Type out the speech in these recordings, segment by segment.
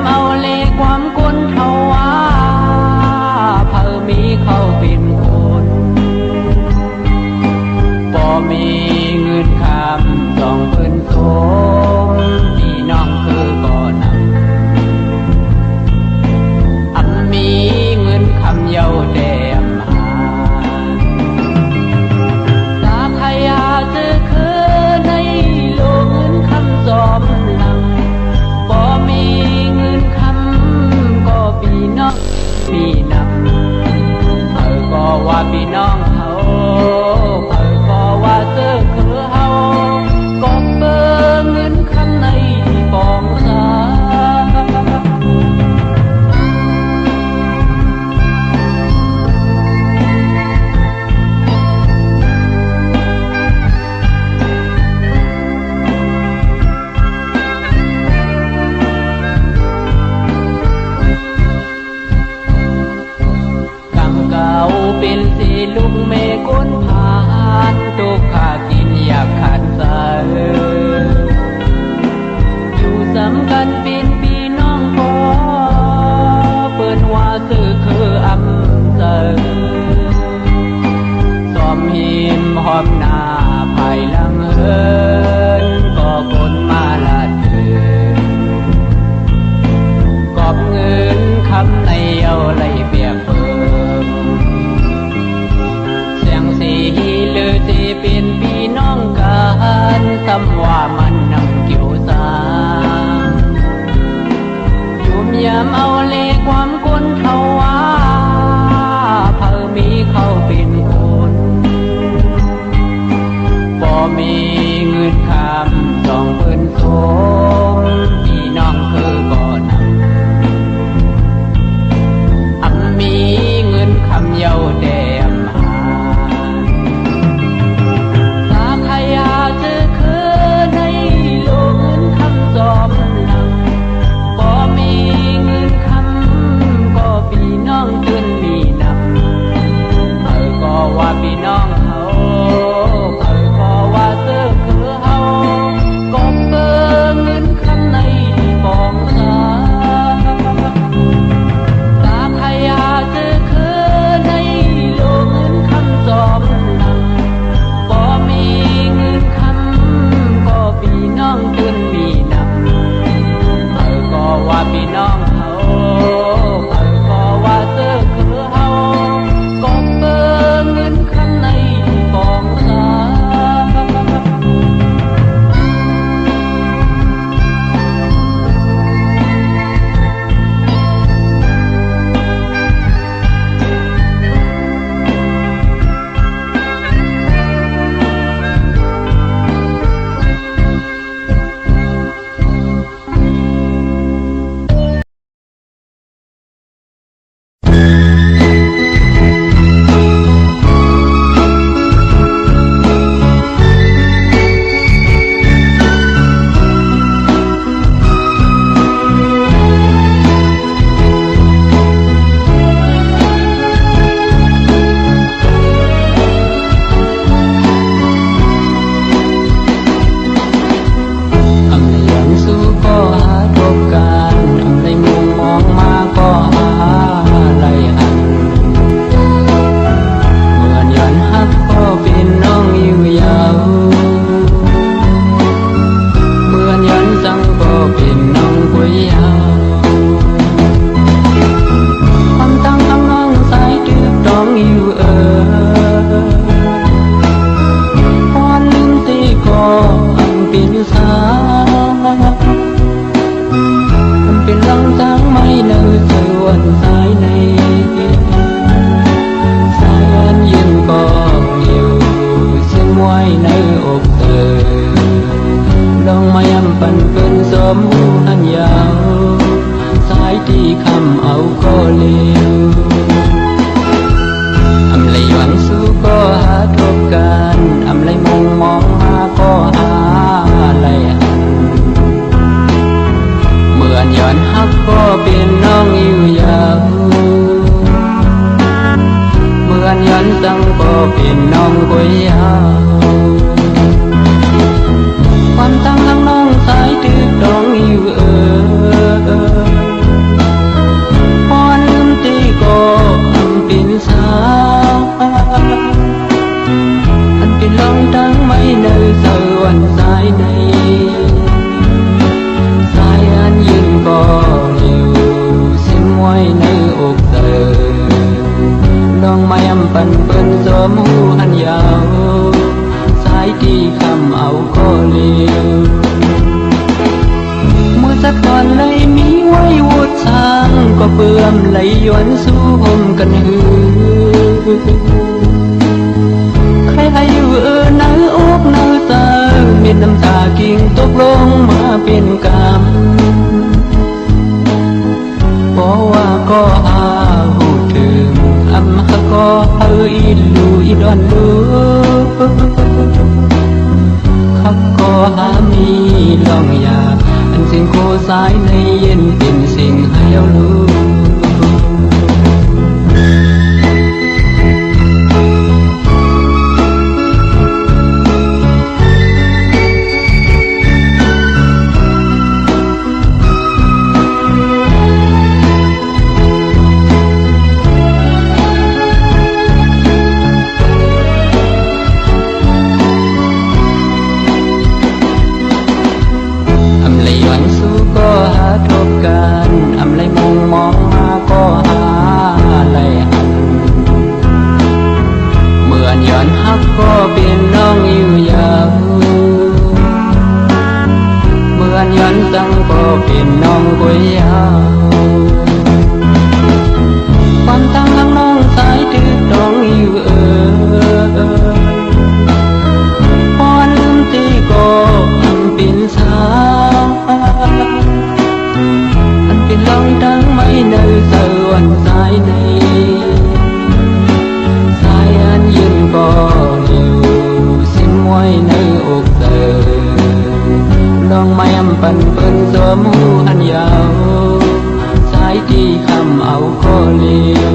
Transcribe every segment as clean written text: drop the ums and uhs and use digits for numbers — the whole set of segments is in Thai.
เอาเลความคนเขาว่าเพิ่มีเขาเป็นคนบ่มีเงินคำสองเพิ่นสมพี่น้องคือก่อนมีเงินคำเยาแดมหาตาขยาซื้อคือในโลกเงินคำสอมหลังบ่มีเงินคำก็พี่น้องพี่นำก็ว่าพี่น้องเขาก็ว่าซื้อคือเฮาก็เบิ่งเงินคำในปองสาเป็นสิลูกเมก้นผ่านตุกขากินอยากขันสาอยู่สำกันเป็นพี่น้องพอเปิ้นว่าซื้อคืออำเสสอมหิมหอมหน้าภายหลังเฮินก็คนมาละเถินกอบเงินคำในเอาไหลเปียกเปิมหรือสิเป็นพี่น้องกันซ้ำว่ามันนำเกี่ยวสางยุ่มยามเอาเลความคนเขาว่าเพิ่มีเขาเป็นคนบ่มีเงินคำสองเพิ่นสมพี่น้องคือก่อนมีเงินคำเยาแดมซื้อคือในโลกเงินคำสอมหลังบ่มีเงินคำก็พี่น้องจนมีนำก็ว่าพี่น้องเขาก็ว่าซื้อคือเฮาก็เบิ่งเงินคำในปองสาตาขยาซื้อคือในโลกเงินคำสอมหลังบ่มีเงินคำก็พี่น้องจนมีนำก็ว่าพี่น้องเขาก็ว่าซื้อคือเฮาก็เบิ่งเงินคำในปองสาเป็นน้องกุยเฮาความตั้งทั้งน้องสายตึกดองอยู่ กันหือใครให้อยู่เนื้ออกเนื้อตามีน้ำตากิ่งตกลงมาเป็นกรรมเพราะว่าก็หาหูถึงอำหาก็เฮออีลูอีดอนลูคักก็หามีลองอยากอันสิ่งโคสายในเย็นเป็นสิ่งให้เอาลูก็หาทบกันอำไรมองมองมาก็หาไหลหันเมื่อนย้อนฮักก็เป็นน้องอยู่ยาวเมื่อนย้อนตั้งก็เป็นน้องกุยยาวความตั้งน้องสายถือต้องอยู่พอลืมตีก็อันเป็นสาเป็นลองดังไม่เนื้อเสือวันสายนี้สายอันยืนก็อยู่สิ้นไว้ในอกเธอลองไม่อำปันเปิ้นสวมหูอันยาวสายที่คำเอาก็เลี้ยว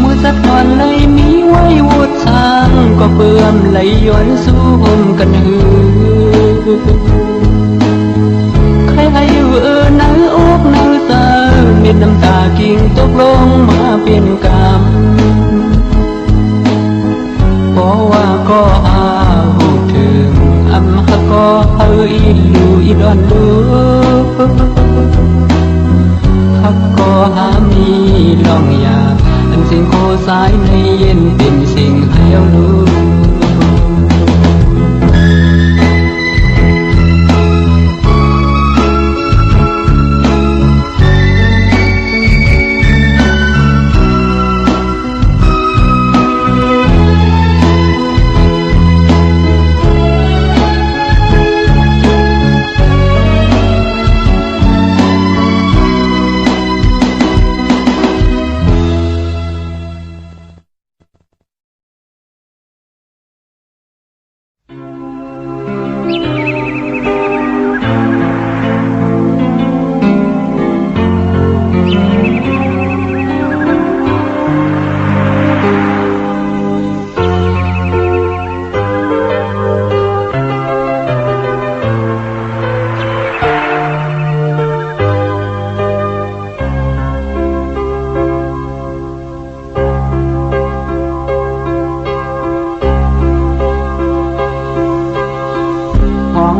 มือสักก่อนเลยมีไว้วุดสร้างก็เปื่อมไหลย้อนสู้ห่มกันหือให้อยู่เนื้ออกเนื้อตาเม็ดน้ำตากิ่งตกลงมาเป็นกรรมเพราะว่าก็หาหูถึงอำหาก็เฮออีลูอีดอนลูฮักก็หามีลองอยากอันสิ่งโคสายในเย็นเป็นสิ่งให้เอาลู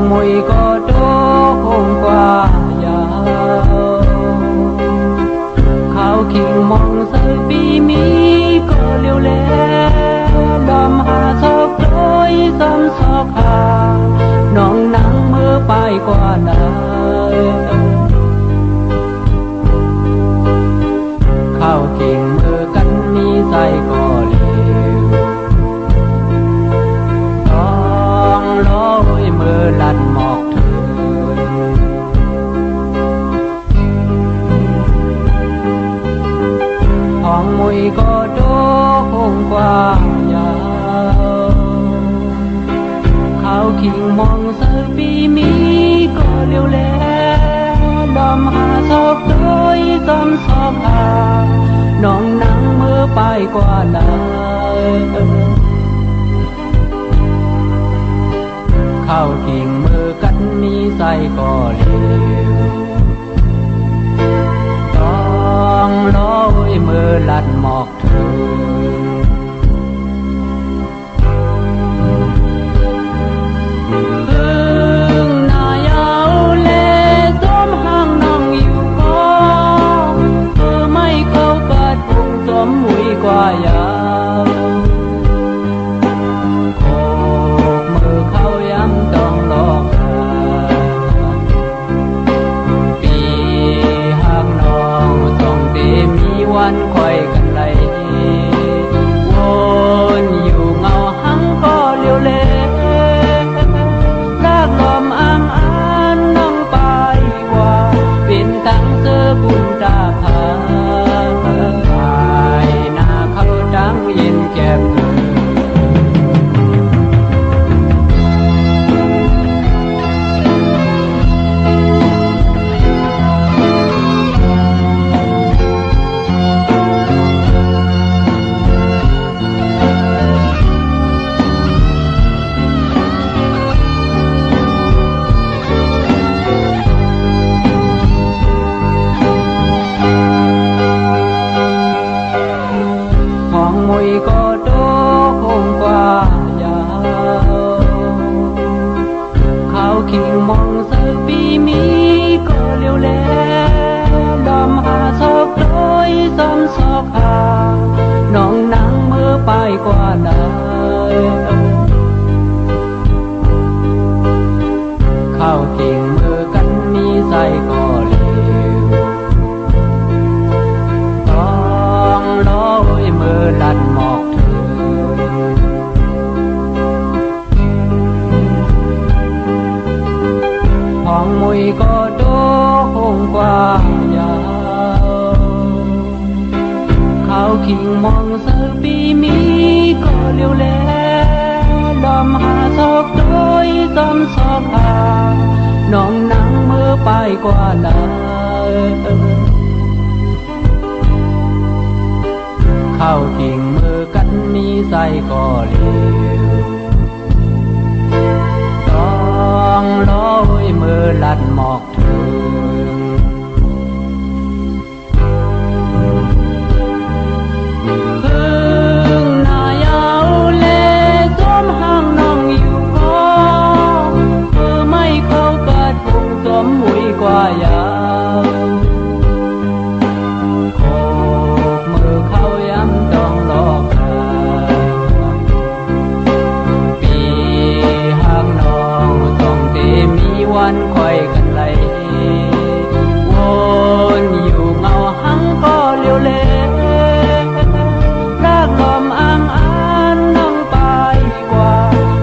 มวยก็โดคงกว่ายาวข้าวขิงมองใส่ปีมีก็เลี้ยวแลดำหาซอกโดยซ้ำซอกหาน้องนั่งเมื่อไปกว่านาข้าวขิงมือกันมีใส่ก็เลี้ยวต้องลอยมือลัดหมอกเธอห้องมวยก็โดคงกว่ายาวข้าวขิงมองเสือปีมีก็เลี้ยวแลดำหาซอกโดยซ้ำซอกหาน้องนั่งมือไปกว่านาข้าวกิ่งมือกันมีใส่ก็เลี้ยวต้องลอยมือลัดหมอกเธอพึ่งหน้ายาวเลสวมห้างน้องอยู่ก็ไม่เข้ากัดพุงสวมหุยกว่ายาวโคกมือเข้าย้ำต้องลอก วันคอยกันไหลวนอยู่เงาหังก็เลี้ยวเลลากลมอ้างอ้านน้องไปกว่าเป็นตั้งเสื้อบุญตาผาไปหน้าเขาดังเย็นแจ่มก็โดงกว่ายาวเขาขิงมองเสือปีมีก็เลี้ยวแลดอมหาซอกโดยซ้ำซอกหาน้องนางเมื่อไปกว่านาเขาขิงมือกันมีใส่ก็เลี้ยวต้องลอยมือลัดหมอกของมุยก็โดงกว่ายาวเขาขิงมองเสือปีมีก็เลี้ยวแลดอมหาซอกโดยซ้ำซอกหาน้องนางเมื่อไปกว่านาเข้ากิ่งมือกันมีใส่ก็เลี้ยวต้องลอยมือลัดหมอกถึงพึ่งหน้ายาวเล่สวมห้างน้องอยู่ก็ไม่เข้ากัดพุงสวมมุยกว่ายาวโคกมือเข้าย้ำต้องรอกปีห้างน้องต้องเตมีวันคอยกันไหลวนอยู่เงาหังก็เลี้ยวเลลากลมอ้างอ้านน้องไปกว่า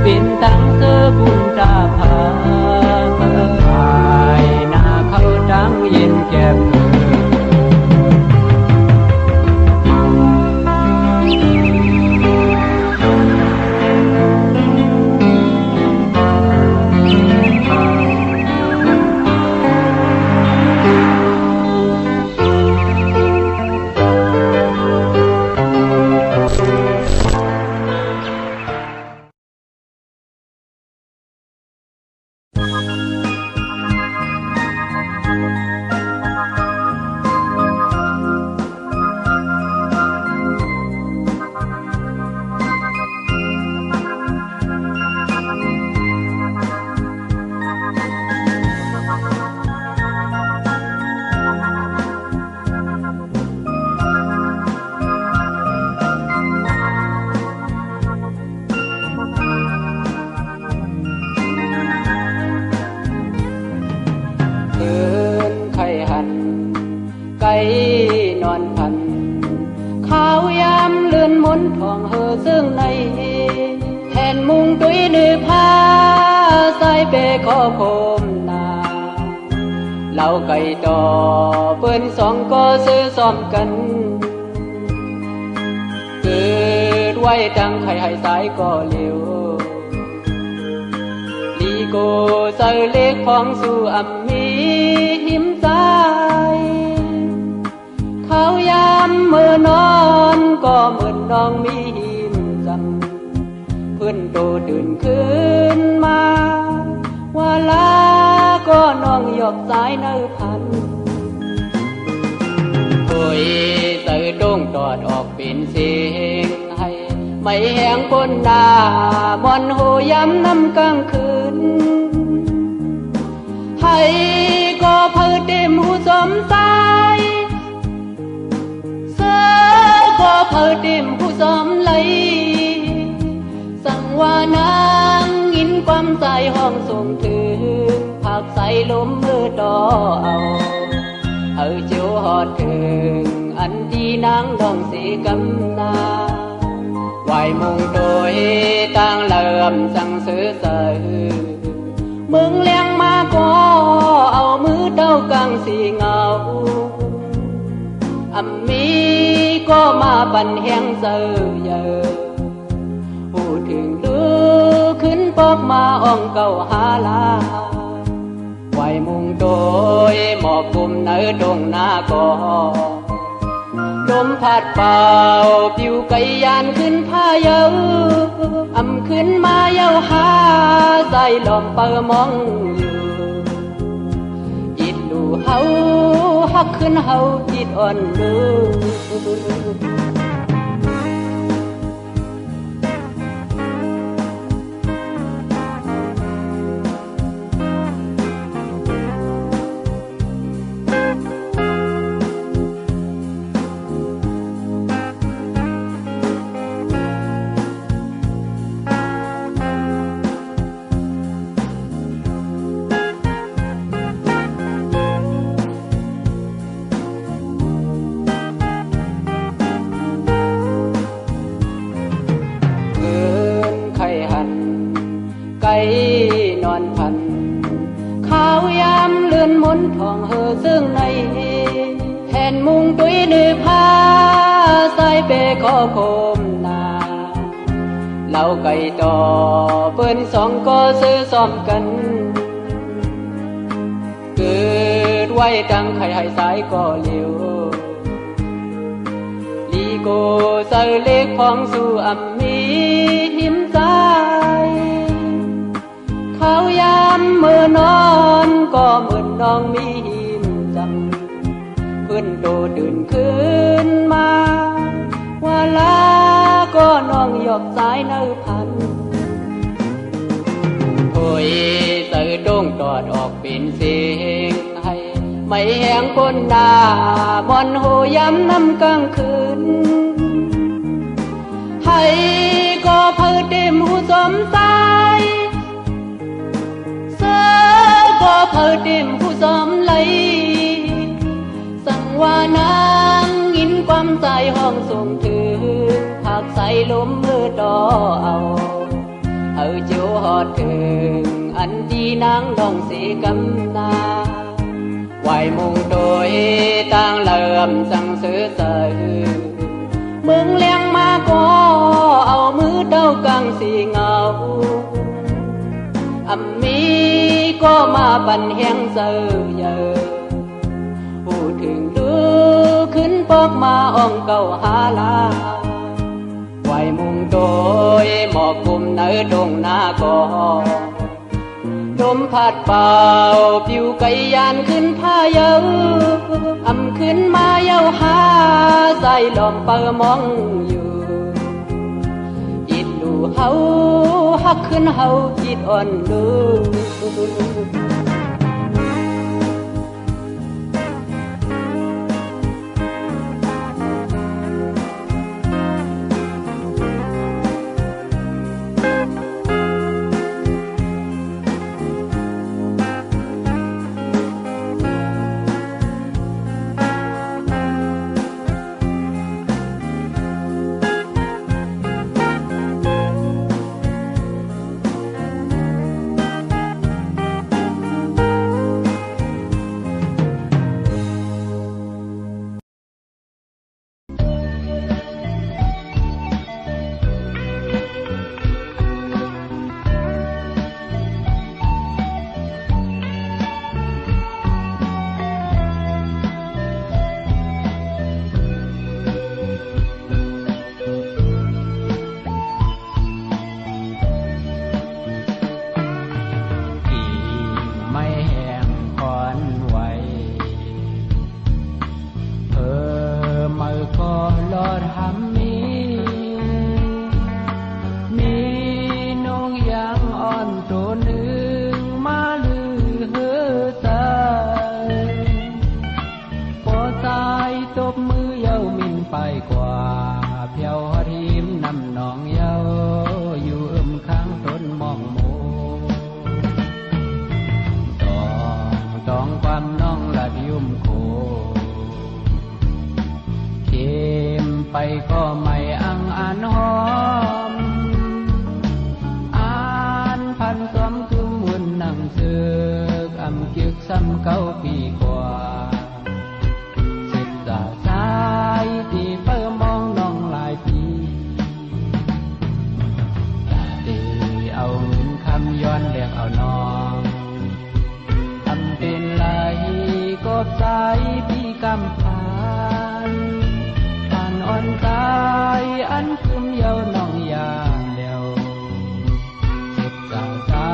เป็นตั้งเสื้อบุญตาผาไปหน้าเขาดังเย็นแจ่มนอนพันข้าวยามเลื่อนมนทองเฮอซึ่งในแทนมุงตุยนือผ้าใส่เปขอโคมนาเหล่าไก่ต่อเปิ้นสองก็ซื้อซ้อมกันเกิดไว้จังไข่ให้สายก็เลี้ยวลีโกใส่เล็กของสู่อัมมีหิมใจเขายามเมื่อนอนก็เหมือนน้องมีหิมจำเพื่อนโตตื่นขึ้นมาว่าลาก็น้องหยอกสายเนื้อพันโอยใส่ดงตอดออกเป็นเสียงให้ไม่แห้งคนดาบอนโหย้ำน้ำกลางคืนให้ก็เพื่อเต็มหูสมใจก็เพื่อเต็มผู้สมไหลสั่งว่านางยินความใจห้องส่งถึงผักใส่ลมมือต่อเอาเจียวหอดถึงอันที่น นางดองสีกำนาไหวมุงโดยต่างเริ่มสั่งซื้อเสือมึงเลี้ยงมาก็เอามือเต้ากังสีเงาอัมมีก็มาปั่นแห้งเสือเยอะพูดถึงดูขึ้นปอกมาอ่องเก่าหาลาไหวมุงโดยหมอกกลุ่มเนื้อดงหน้าก็ลมพัดเป่าปิวไก่ยานขึ้นผ้าเยาอำขึ้นมาเยาหาใส่ลมเปิมองอยู่อิดดูเฮาฮักขึ้นเฮาอิดอ่อนดูไก่นอนพันข้าวยามเลื่อนมนทองเฮอซึ่งในแทนมุงตุยดือผ้าใส่เปขอโคมนาเหล่าไก่ต่อเปิ้นสองก็ซื้อซ้อมกันเกิดไว้ตั้งไข่ให้สายก็เลี้ยวลีโกใส่เล็กพองสู่อัมมีหิมใจข้าวยามเมื่อนอนก็เหมือนน้องมีหิมจำขึ้นโตตื่นขึ้นมาว่าลาก็น้องหยอกสายเนื้อพันโอยใส่ดงตอดออกเป็นเสียงให้ไม่แห้งปนหน้ามอนโหย้ำน้ำกลางคืนให้ก็เพิ่เต็มหูสมใจก็เพิ่เต็มผู้ซ้อมไหลสั่งว่านางยินความใจห้องส่งถึงหากใส่ลมมือต่อเอาเจียวหอดถึงอันที่นางดองสีกำนาไหวมุงโดยต่างเริ่มสั่งซื้อเสือเมืองเลี้ยงมาก็เอามือเต้ากังสีเงาอัมมีก็มาปั่นแห้งเสือเยอะพูดถึงดูขึ้นปอกมาอ่องเก่าหาลาไหวมุงโดยหมอกกลุ่มเนื้อดงหน้าก็ลมพัดเป่าปิวไก่ยานขึ้นผ้าเยาอำขึ้นมาเยาหาใส่ลมเปิมองอยู่อิดดูเฮาฮักขึ้นเฮาอิดอ่อนดู ก็ไม่อังอ่านหอมอ่านพันสมคือมุนนั่งซึกอำจึกซ้ำ9 ปีกว่าศึกษาสายที่เปิ่มองน้องหลายปีตีเอาเงินคำย้อนเรียกเอาน้องทำเป็นไหลกบสายพี่กำพานผ่านอ่อนกายอันคืมเยาน้องยาเดียวศึกษาสา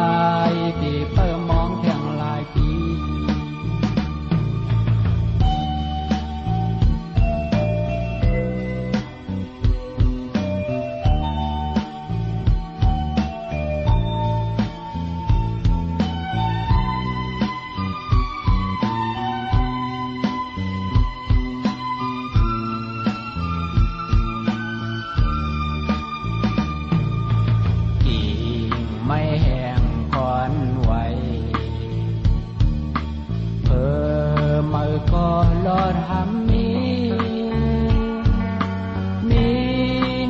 ยที่เปิ่มองแข่งหลายปีไม่แห้งคอนไหวเพิ่มมือก็ลอดหำมี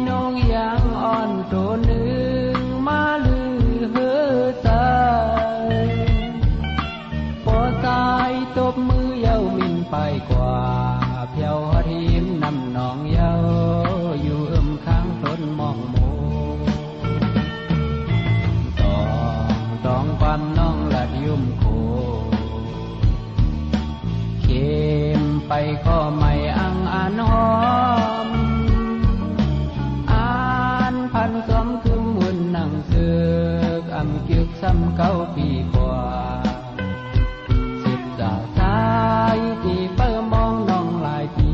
นงยังอ่อนตัวหนึ่งมาลือเฮือสายพอตายตบมือเย้ามินไปกว่าเพียวทีมนำน้องเย้าอยู่ข้างต้นมองโมต้องความน้องลัดยุ่มโคเข็มไปก็ไม่อังอ่านหอมอ่านพันสมคือมุนนั่งซึกอำจึกซ้ำ9 ปีกว่าศึกษาสายที่เปิ่มองน้องหลายปี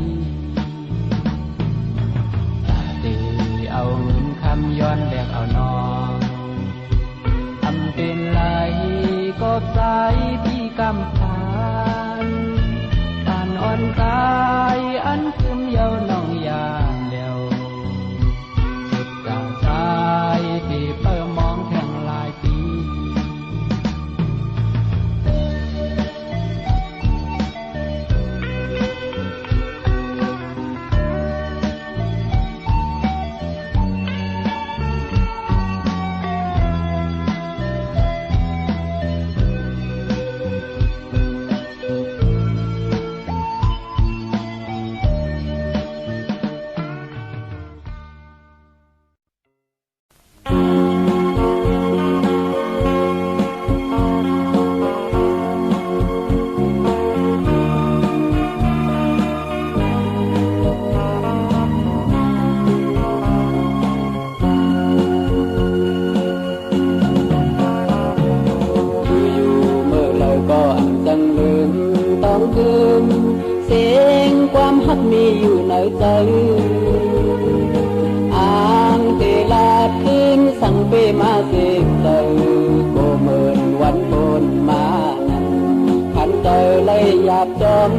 ตีเอาเงินคำย้อนเรียกเอาน้องเป็นไหลกบสายพี่กำพานผ่านอ่อนกายอันคืมเยาน้องยาเดียวศึกษาสายที่เปิ่มองแข่งหลายปีเสียงความฮักมีอยู่ในใจอ่างเตลาดขึ้นสั่งเปมาเสกเตอโกเมินวันบนมานั้นขันเตอเลยหยาบจอม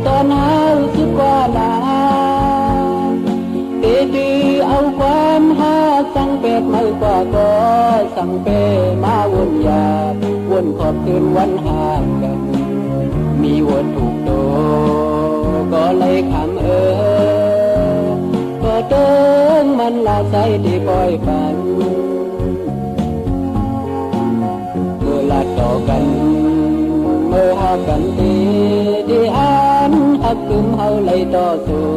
ตอนหาสึกว่านาเตดือเอาความหาสั่งเป็ดไม่กว่าก็สั่งเปมาวนหยาบวนขอบคืนวันหากันมีวนถูกโตก็เลยคำก็เดินมันลาใจที่ปล่อยฝันเมื่อลาต่อกันเมื่อหากันที่อ่านหักกึมเฮาเลยต่อสู้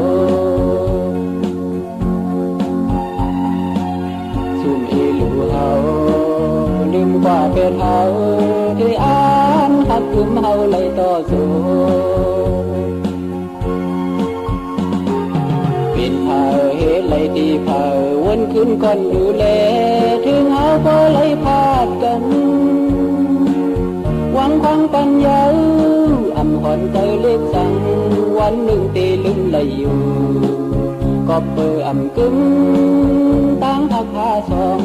ซุ่มอีหลูเฮาลืมกว่าเป็นเฮาที่อ่านหักกึมเฮาเลยต่อสู้เป็นเผาเฮ็ดเลยที่เผาวนขึ้นก่อนดูแลถึงเฮาก็เลยพาดกันหวังความปัญญาอำหอนใจเล็กสั่งวันหนึ่งตีลืมเลยอยู่ก็เปิดอำกึมตั้งหักหาสอง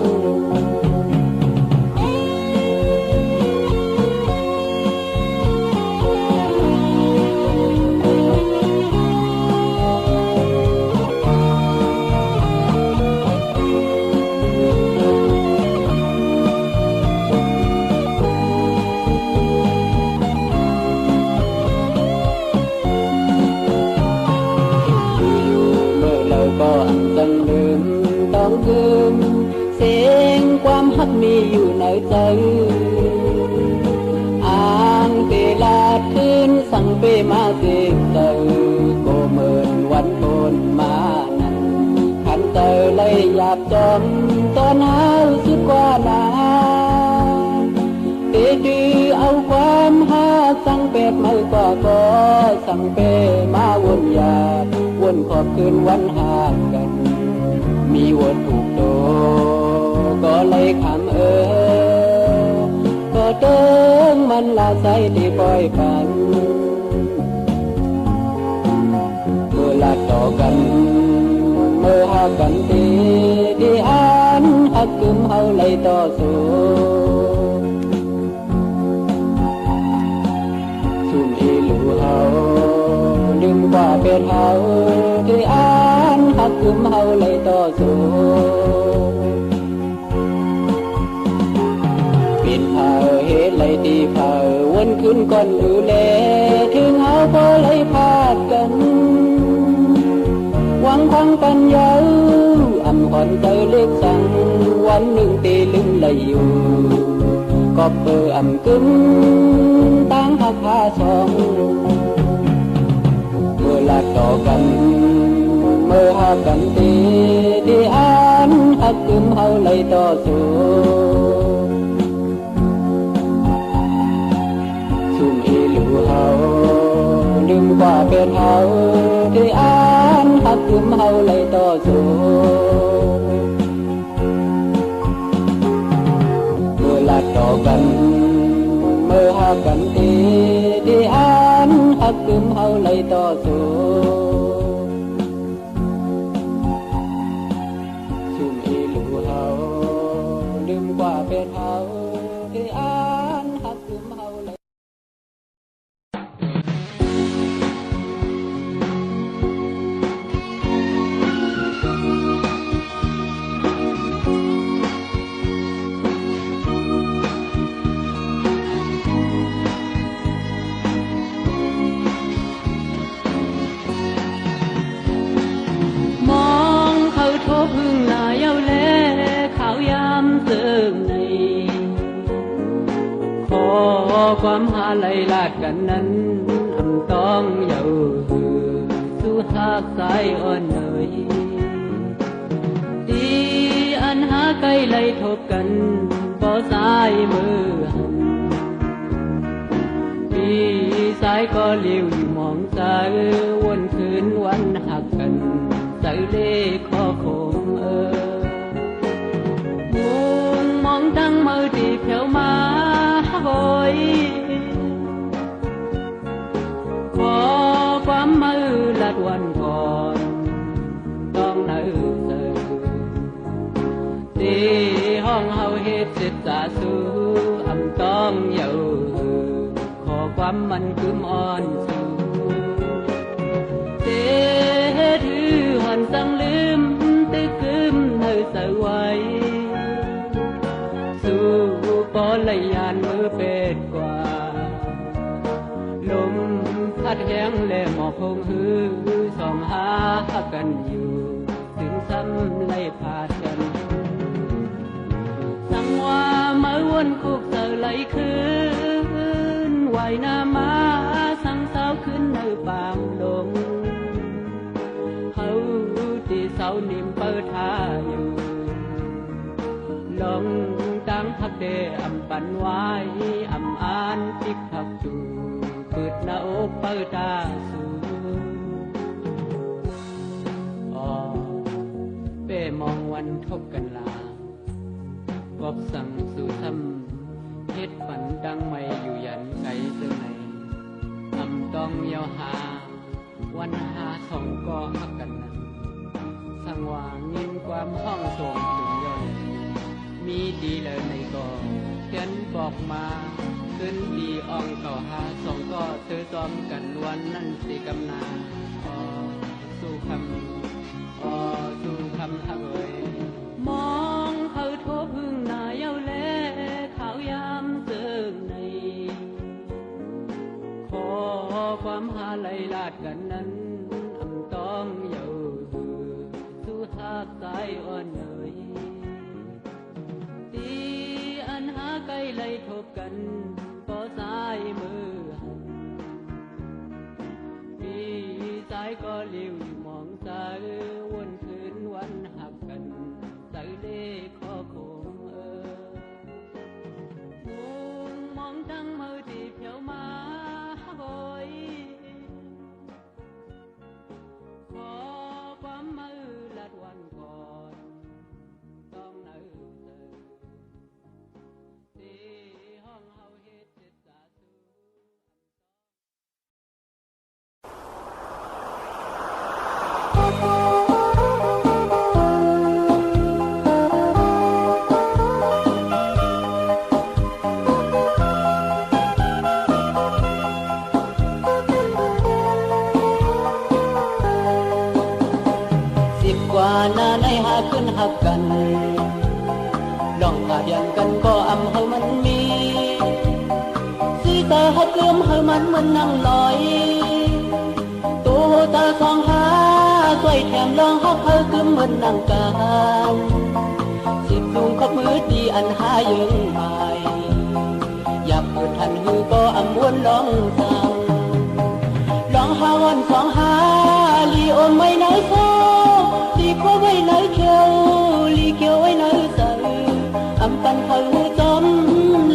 ก็ เกิมเสียงความฮักมีอยู่ในใจอ่างเตลาดขึ้นสั่งเปมาเสกเตอก็เหมือนวันโทนมานั้นขันเตอเลยหยาบจอมตอนหาสุดกว่านาเตดือเอาความหาสั่งเป็ดไม่กว่าก็สั่งเปมาวนหยาบวนขอบคืนวันหากันมีวนถูกโตก็เลยคำก็เติงมันลาใจที่ปล่อยปันเมื่อลาต่อกันเมื่อหากันทีที่อ่านหักกึมเฮาเลยต่อสู้สุ่มอีหลูเฮาดึงว่าเป็นเฮาที่อ่านหักกึมเฮาเลยต่อสู้ปิดเผาเหตุเลยตีเผาวนขึ้นก่อนดูแลถึงเฮาพอเลยพาดกันหวังฟังปัญญาอำผ่อนใจเล็กสั่งวันหนึ่งตีลึงเลยอยู่ก็เปิดอำกึมตั้งหักพาสองเมื่อลาต่อกันเมื่อหากันตีที่อ่านหักกึมเฮาเลยต่อสู้สุ่มอีหลูเฮาดึงว่าเป็นเฮาที่อ่านหักกึมเฮาเลยต่อสู้เมื่อลาต่อกันเมื่อหากันตีที่อ่านหักกึมเฮาเลยต่อสู้สุ่มอีหลูเฮาดึงว่าเป็นเฮาที่อ่านหักกึมเฮาเลยพึ่งหน้าเย้าแลขาวยามเติมในขอความหาไหลลาดกันนั้นอำต้องเย้าสู่หักสายอ่อนเนยตีอันหาไกลไหลทบกันบ่สายมือหันปีสายก็เลี้ยวอยู่มองใจวนคืนวันหักกันใจเล่ขอคงมุงมองตั้งมือที่เพียวมาบ่อยขอความมือลัดวันก่อนต้องเนื้อเสือที่ห้องเฮาเฮ็ดเสร็จสาสู้อำต้องเย้าขอความมันคืมอ่อนสู้สั่งลืมตึกคืมเนื้อใส่ไว้สู้ปอเลยยานมือเป็ดกว่าลมพัดแห้งและหมอกคงหือสองหากันอยู่ถึงซ้ำไล่พาดกันสั่งว่ามาวนคุกเสือไหลคืนไหวหน้ามาสั่งสาวขึ้นเนื้อปางลงที่เสานิ่มเปิดท่าอยู่ลงตั้งพักเดอำปันไว้อำอ่านติกพักจูเปิดหน้าอกเปิดตาสูเป้มองวันทบกันลากอบสั่งสู่ทำเฮ็ดฝันดังไม่อยู่ยันไกลเสื่อในอำต้องเยาหาวันหาสองก็หักกันนั้นสังวางยินความห้องส่งถึงย่อยมีดีเลยในก่อเขียนบอกมาขึ้นดีอ่องเก่าหาสองก็เธอจอมกันวันนั้นสิกำนาสู่คำทักเอยมองเขาโทพึ่งหน้าเย้าแลขาวยามเติงในขอความหาไหลลาดกันนั้นอำต้องเย้าสายอ่อนเนย กันก็สายมือพี่สายก็เลี้ยวมองสายวนคืนวันหักกันใส่เลขข้อคงมองทั้งมือที่เพียวมาบ่อยขอความมือลัดวันก่อนต้องเนื้อที่ห้องเฮาเฮ็ดเจ็ดสาธุกว่าหน้าในหาขึ้นหักกันลองหาเดียงกันก็อำให้มันมีสีตาหักเลื่อมให้มันนั่งลอยตัวตาสองหาสวยแถมลองหักให้กึมมันนั่งกันสิบลุงขบมือดีอันหายังไปอยากเปิดทันหือก็อำวนลองสั่งลองหาวันสองหาลีโอมไม่ไหนโซลีโคไว้ไหนเขียวลีเขียวไว้ไหนใสอำปันเขาจอม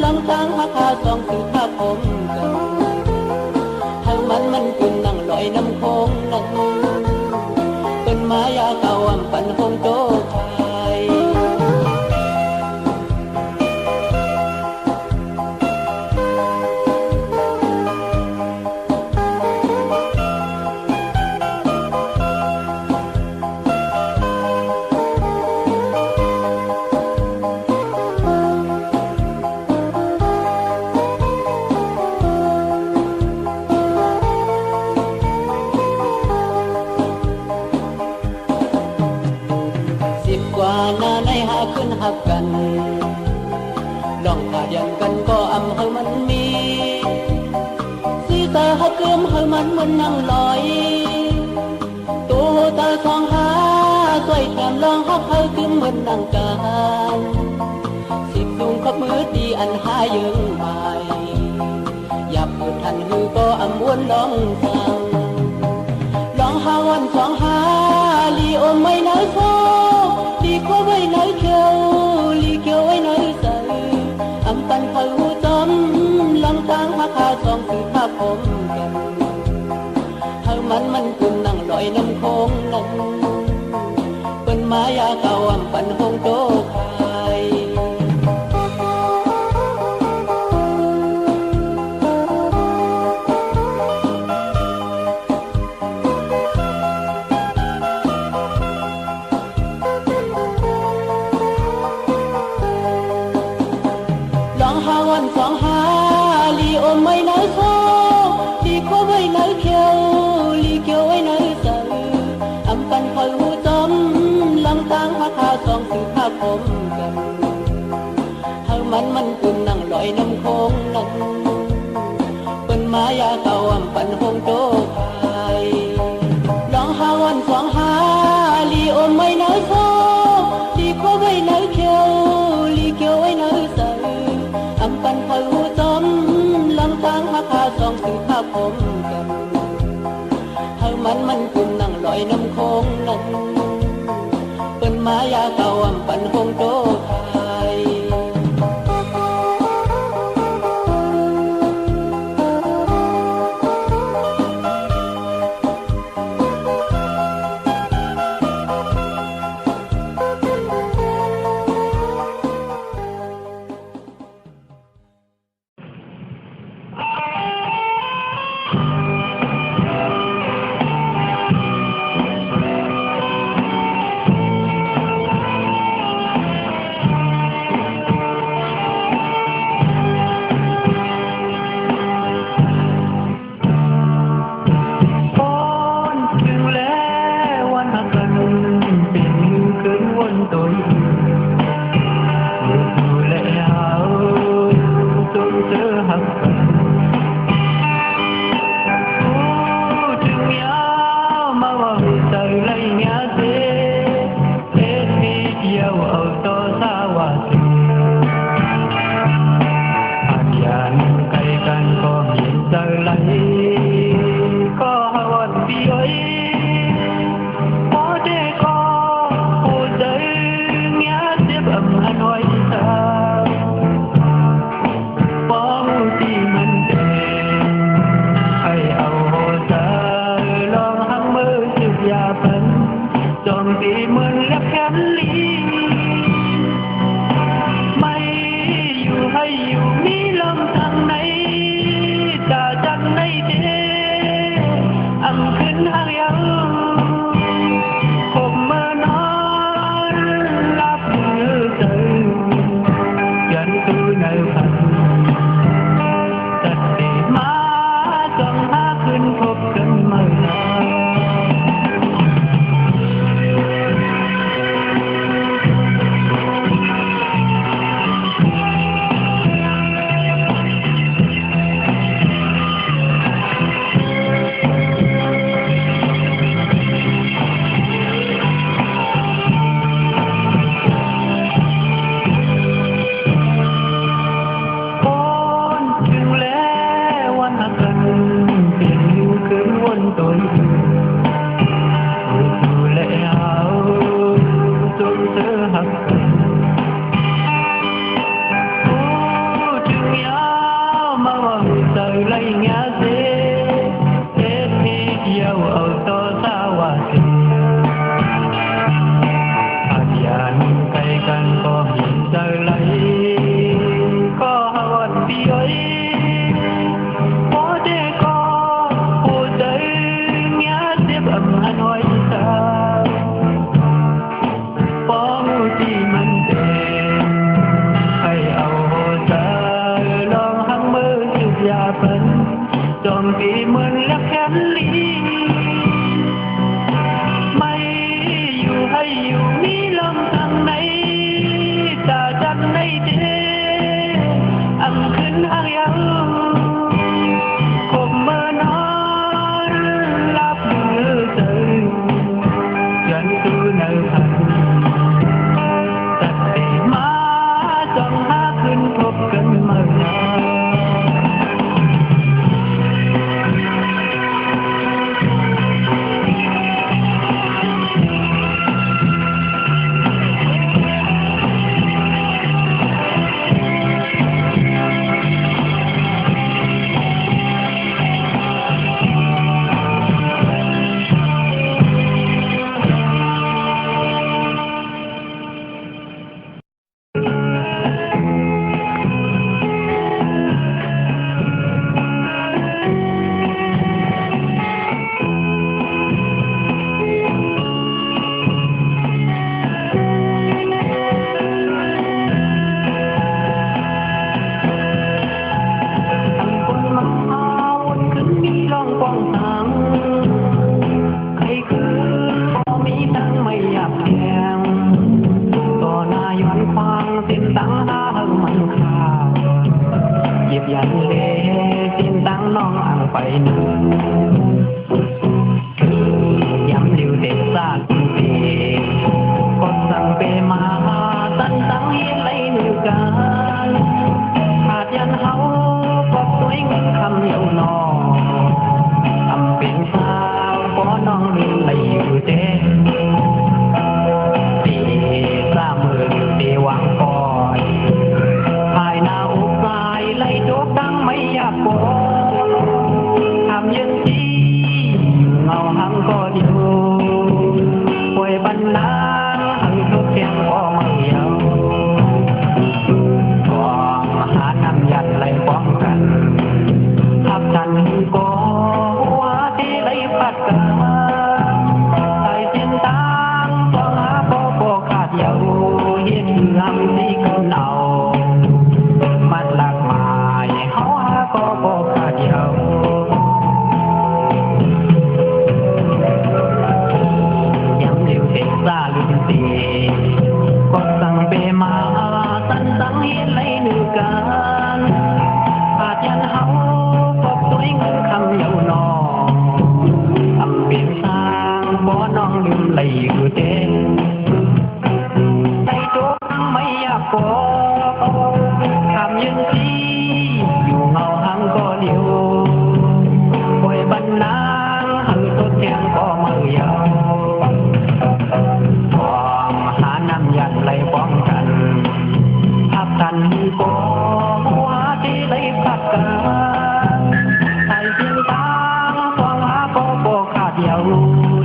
ลำตั้งหักหาสองสือภาพผมกันทางมันขึ้นนั่งลอยน้ำโคงนั้นเป็นมายาเก่าอำปันคงโตไทยขึ้นหักกันลองหาเดียงกันก็อำให้มันมีสีตาหักเลื่อมให้มันนั่งลอยตัวตาสองหาสวยแถมลองหักให้กึมมันนั่งกันสิบลุงขบมือดีอันหายังไปอยากเปิดทันหือก็อำวนลองสั่งลองหาวันสองหาลีโอมไม่น้อยโซลีโคไว้ไหนเขียวลีเขียวไว้ไหนใสอำปันเขาจอมลำตั้งหักหาสองสือภาพผมกันเธอมันขึ้นนั่งลอยน้ำโคงนั้นเป็นมายาเก่าอำปันคงโตไทยวันสองหาลีโอมไม่ไหนโซลีโคไว้ไหนเขียวลีเขียวไว้ไหนใสอำปันเขาจอมลำตั้งหักหาสองสือภาพผมกันเธอมันขึ้นนั่งลอยน้ำโคงนั้นเป็นมายาเก่าอำปันคงโตไทยลองหาวันสองหาลีโอมไม่ไหนโซลีโคไว้ไหนเขียวลีเขียวไว้ไหนใสอำปันเขาจอมลำตั้งหักหาสองสือภาพผมกันเธอมันขึ้นนั่งลอยน้ำโคงนั้นเป็นมายาเก่าอำปันคงโตไทย เ ปีเหมือนและแค่ลีไม่อยู่ให้อยู่มีลมทางไหนจะจังในเดอำขึ้นหางยังคบเมื่อนอนรับมือเจอยันคือในพันตัดเดมาจ้องหาขึ้นพบกันเมื่อนา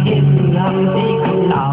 เฮ็ดเรื่องที่คุณเอา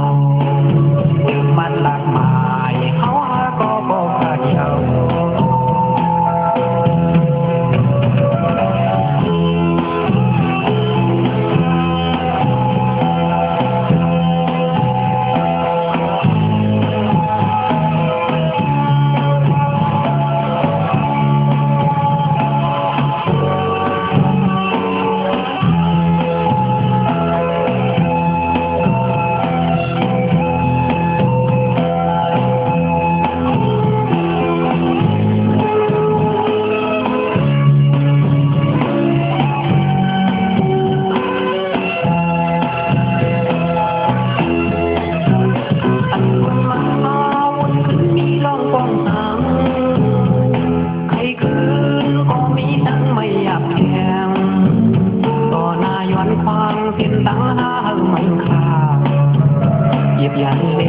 อย่างเล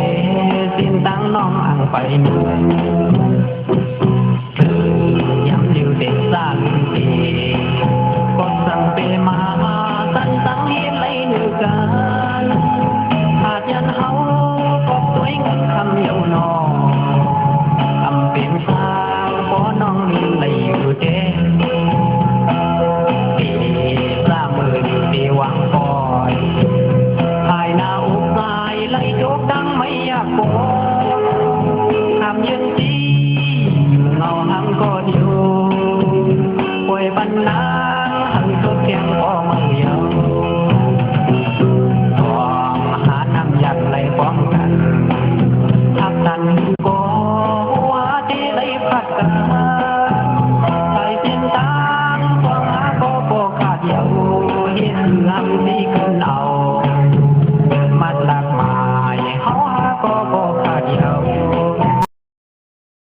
สินตั้งน้องอ่างไปเมือง